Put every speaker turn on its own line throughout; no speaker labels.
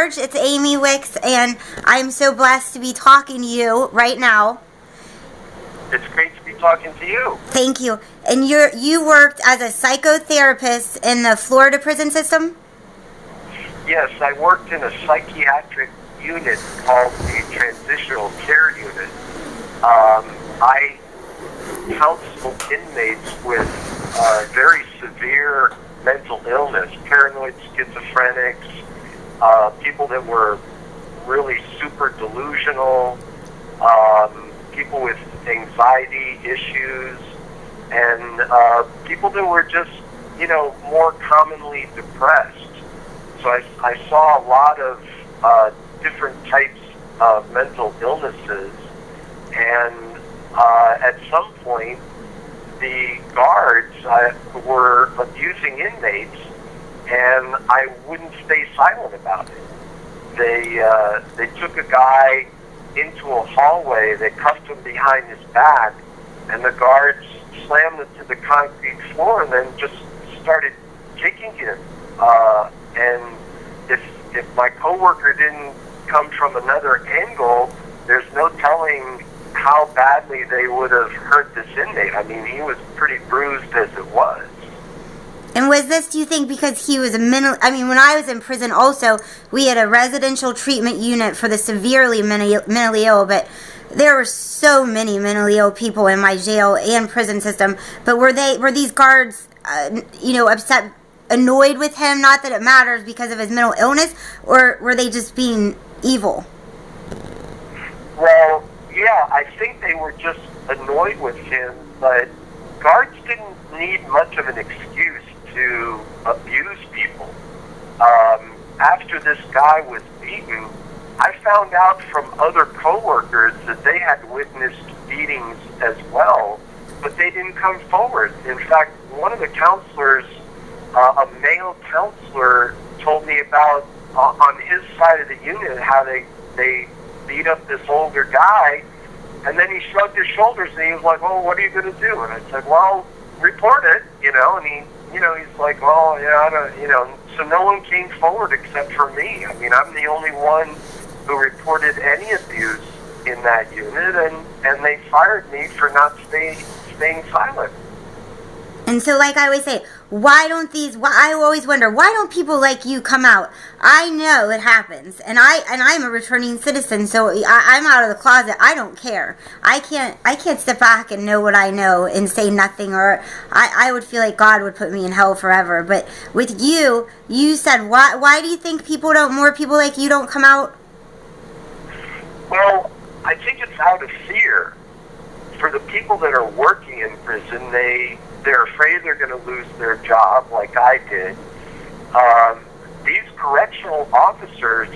It's Amy Wickes, and I'm so blessed to be talking to you right now.
It's great to be talking to you.
Thank you. And you worked as a psychotherapist in the Florida prison system?
Yes, I worked in a psychiatric unit called the Transitional Care Unit. I counseled inmates with very severe mental illness, paranoid schizophrenics, people that were really super delusional, people with anxiety issues, and people that were just, more commonly depressed. So I saw a lot of different types of mental illnesses, and at some point, the guards were abusing inmates, and I wouldn't stay silent about it. They took a guy into a hallway, they cuffed him behind his back, and the guards slammed him to the concrete floor and then just started kicking him. And if my coworker didn't come from another angle, there's no telling how badly they would have hurt this inmate. I mean, he was pretty bruised as it was.
And was this, do you think, because he was when I was in prison also, we had a residential treatment unit for the severely mentally ill, but there were so many mentally ill people in my jail and prison system. But were these guards, upset, annoyed with him, not that it matters because of his mental illness, or were they just being evil?
Well, yeah, I think they were just annoyed with him, but guards didn't need much of an excuse to abuse people. After this guy was beaten, I found out from other coworkers that they had witnessed beatings as well, but they didn't come forward. In fact, one of the counselors, a male counselor, told me about on his side of the unit how they beat up this older guy, and then he shrugged his shoulders and he was like, "Oh, what are you going to do?" And I said, "Well, report it," and he, he's like, "Well, yeah, I don't," so no one came forward except for me. I mean, I'm the only one who reported any abuse in that unit, and they fired me for not staying silent.
And so, like I always say, I always wonder, why don't people like you come out? I know it happens, and I'm a returning citizen, so I'm out of the closet. I don't care. I can't step back and know what I know and say nothing, or I would feel like God would put me in hell forever. But with you said, why do you think more people like you don't come out?
Well, I think it's out of fear. For the people that are working in prison, they're afraid they're going to lose their job, like I did. These correctional officers,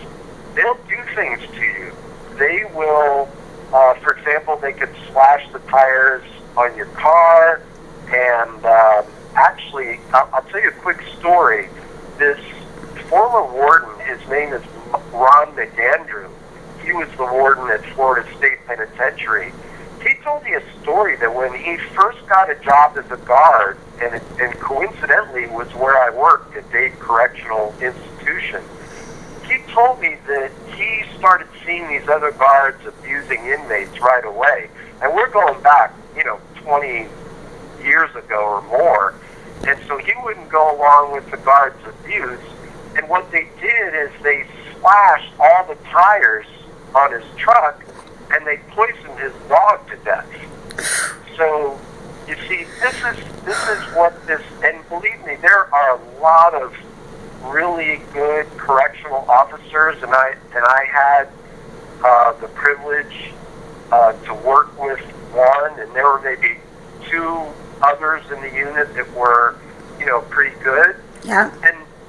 they'll do things to you. They will, for example, they could slash the tires on your car, and actually, I'll tell you a quick story. This former warden, his name is Ron McAndrew. He was the warden at Florida State Penitentiary. He told me a story that when he first got a job as a guard, and coincidentally was where I worked at Dade Correctional Institution, he told me that he started seeing these other guards abusing inmates right away. And we're going back, 20 years ago or more. And so he wouldn't go along with the guards' abuse. And what they did is they slashed all the tires on his truck, and they poisoned his dog to death. So, you see, this is what this, and believe me, there are a lot of really good correctional officers, and I had the privilege to work with one, and there were maybe two others in the unit that were, pretty good.
Yeah.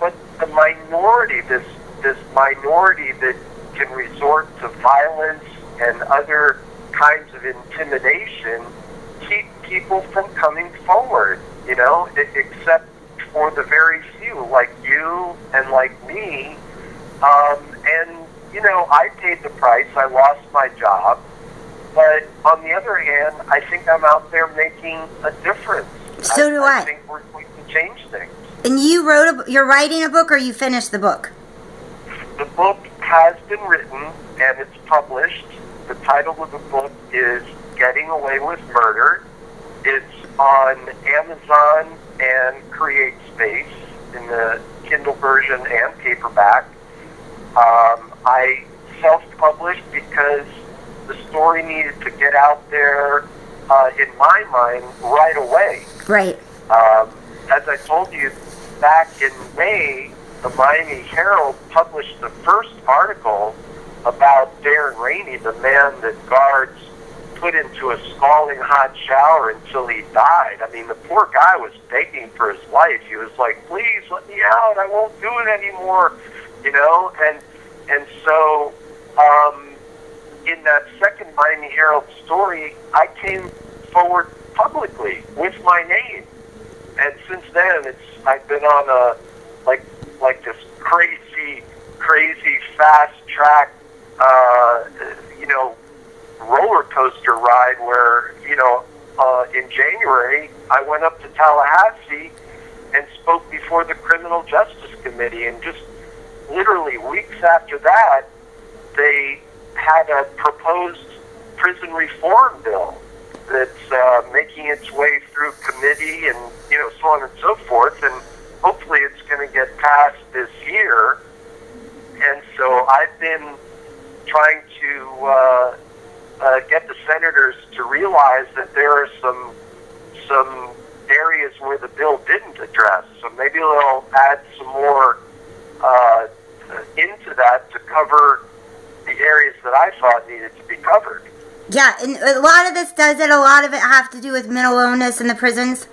But the minority, this minority that can resort to violence and other kinds of intimidation, keep people from coming forward, except for the very few, like you and like me. I paid the price. I lost my job. But on the other hand, I think I'm out there making a difference.
So do I.
I think we can change things.
And you're writing a book, or you finished the book?
the book has been written and it's published. The title of the book is Getting Away with Murder. It's on Amazon and CreateSpace in the Kindle version and paperback. I self-published because the story needed to get out there, in my mind, right away.
Right.
As I told you, back in May, the Miami Herald published the first article about Darren Rainey, the man that guards put into a scalding hot shower until he died. I mean, the poor guy was begging for his life. He was like, please let me out. I won't do it anymore. You know, and so in that second Miami Herald story, I came forward publicly with my name. And since then, I've been on a like this crazy fast track, roller coaster ride where, in January, I went up to Tallahassee and spoke before the Criminal Justice Committee, and just literally weeks after that, they had a proposed prison reform bill that's making its way through committee and, so on and so forth, and hopefully it's going to get passed this year. And so I've been trying to get the senators to realize that there are some areas where the bill didn't address. So maybe they'll add some more into that to cover the areas that I thought needed to be covered.
Yeah, and a lot of this a lot of it have to do with mental illness in the prisons?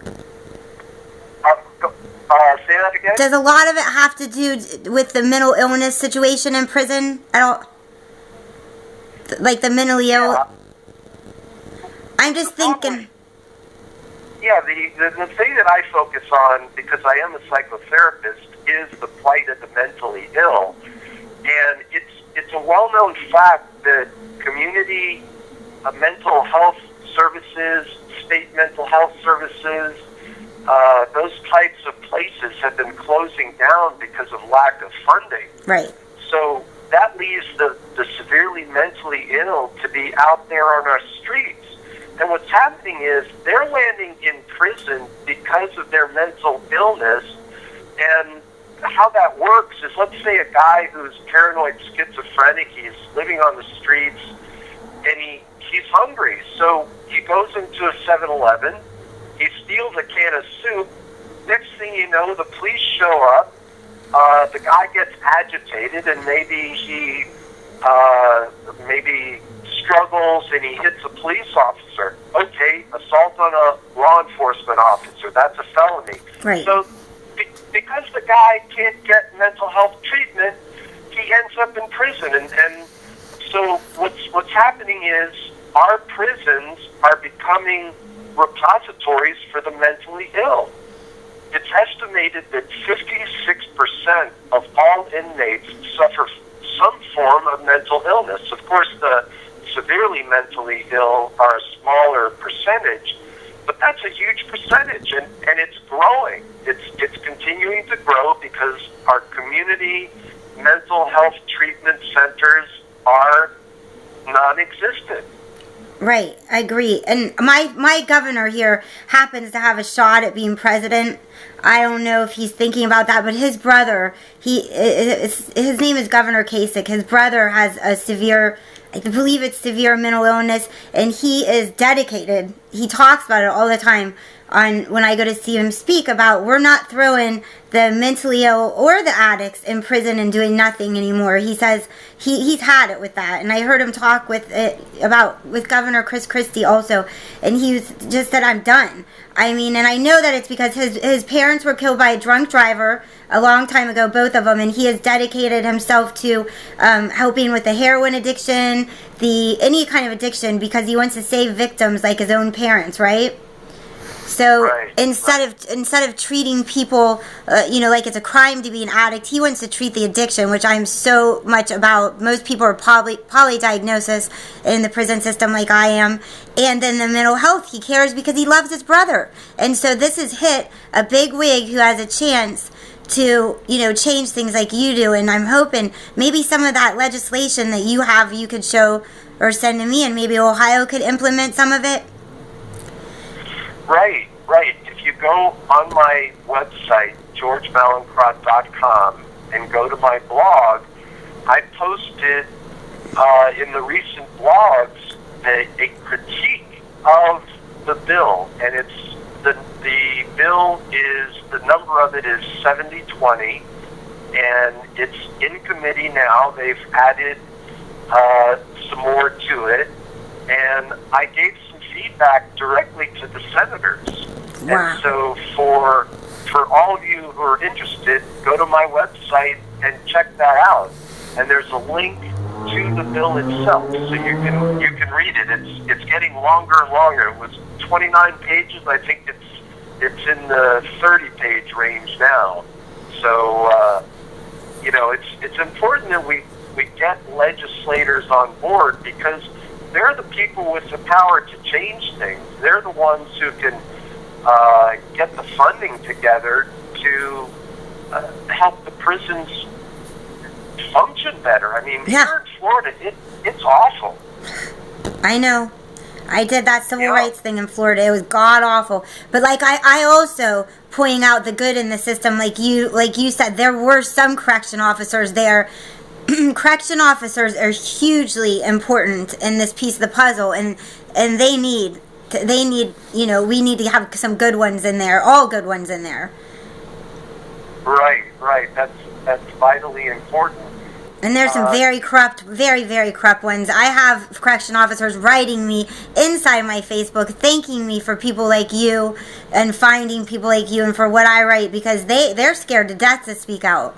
Say that again?
Does a lot of it have to do with the mental illness situation in prison at all? Like the mentally ill?
Yeah.
I'm just thinking...
Yeah, the thing that I focus on, because I am a psychotherapist, is the plight of the mentally ill. And it's a well-known fact that community mental health services, state mental health services, those types of places have been closing down because of lack of funding.
Right.
So that leaves the severely mentally ill to be out there on our streets. And what's happening is they're landing in prison because of their mental illness. And how that works is, let's say a guy who's paranoid schizophrenic, he's living on the streets, and he's hungry. So he goes into a 7-Eleven, he steals a can of soup. Next thing you know, the police show up. The guy gets agitated, and maybe he struggles and he hits a police officer. Okay, assault on a law enforcement officer, that's a felony.
Right.
So because the guy can't get mental health treatment, he ends up in prison. And so what's happening is our prisons are becoming repositories for the mentally ill. It's estimated that 56% of all inmates suffer some form of mental illness. Of course, the severely mentally ill are a smaller percentage, but that's a huge percentage, and it's growing. It's continuing to grow because our community mental health treatment centers are non-existent.
Right, I agree. And my governor here happens to have a shot at being president. I don't know if he's thinking about that, but his brother, his name is Governor Kasich. His brother has a severe, I believe it's severe mental illness, and he is dedicated. He talks about it all the time when I go to see him speak about we're not throwing the mentally ill or the addicts in prison and doing nothing anymore. He says he's had it with that, and I heard him talk with Governor Chris Christie also, and he just said, I'm done. I mean, and I know that it's because his parents were killed by a drunk driver a long time ago, both of them, and he has dedicated himself to helping with the heroin addiction, any kind of addiction, because he wants to save victims like his own parents, right? So
right.
instead of treating people, like it's a crime to be an addict, he wants to treat the addiction, which I'm so much about. Most people are polydiagnosis in the prison system, like I am, and then the mental health. He cares because he loves his brother, and so this has hit a big wig who has a chance to, change things like you do. And I'm hoping maybe some of that legislation that you have, you could show or send to me, and maybe Ohio could implement some of it.
Right. If you go on my website, georgemalencrot.com, and go to my blog, I posted in the recent blogs a critique of the bill, and it's the bill is, the number of it is 7020, and it's in committee now. They've added some more to it, and I gave some feedback directly to the senators.
Wow.
And so for all of you who are interested, go to my website and check that out. And there's a link to the bill itself, so you can read it. It's getting longer and longer. It was 29 pages. I think it's in the 30-page range now. So it's important that we get legislators on board, because they're the people with the power to change things. They're the ones who can get the funding together to help the prisons function better. I mean, here in Florida, it's awful.
I know. I did that civil rights thing in Florida. It was god awful. But I also point out the good in the system. Like you said, there were some correction officers there. Correction officers are hugely important in this piece of the puzzle, and we need to have some good ones in there, all good ones in there.
Right. That's vitally important.
And there's some very corrupt, very, very corrupt ones. I have correction officers writing me inside my Facebook, thanking me for people like you and finding people like you and for what I write, because they're scared to death to speak out.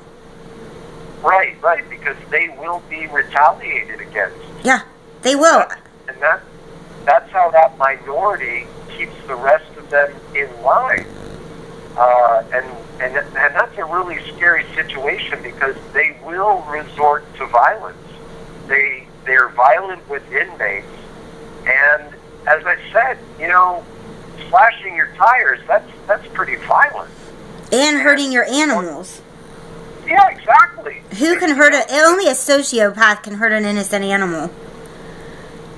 Right, because they will be retaliated against.
Yeah, they will.
And that's how that minority keeps the rest of them in line. And that's a really scary situation, because they will resort to violence. They're violent with inmates, and as I said, slashing your tires, that's pretty violent.
And hurting your animals.
Yeah, exactly.
Who can hurt only a sociopath can hurt an innocent animal.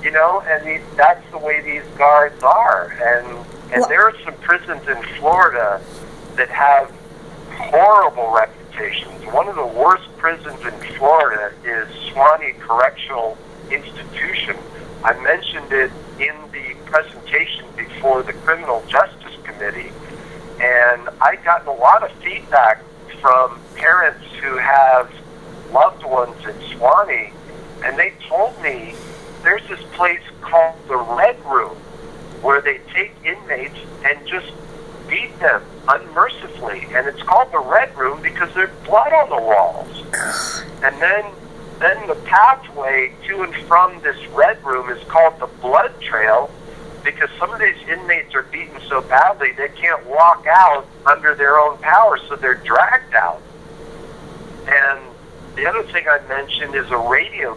And that's the way these guards are. And there are some prisons in Florida that have horrible reputations. One of the worst prisons in Florida is Swanee Correctional Institution. I mentioned it in the presentation before the Criminal Justice Committee, and I've gotten a lot of feedback from parents who have loved ones in Swanee, and they told me there's this place called the Red Room where they take inmates and just beat them unmercifully, and it's called the Red Room because there's blood on the walls. And then the pathway to and from this Red Room is called the Blood Trail, because some of these inmates are beaten so badly they can't walk out under their own power, so they're dragged out. And the other thing I mentioned is a radio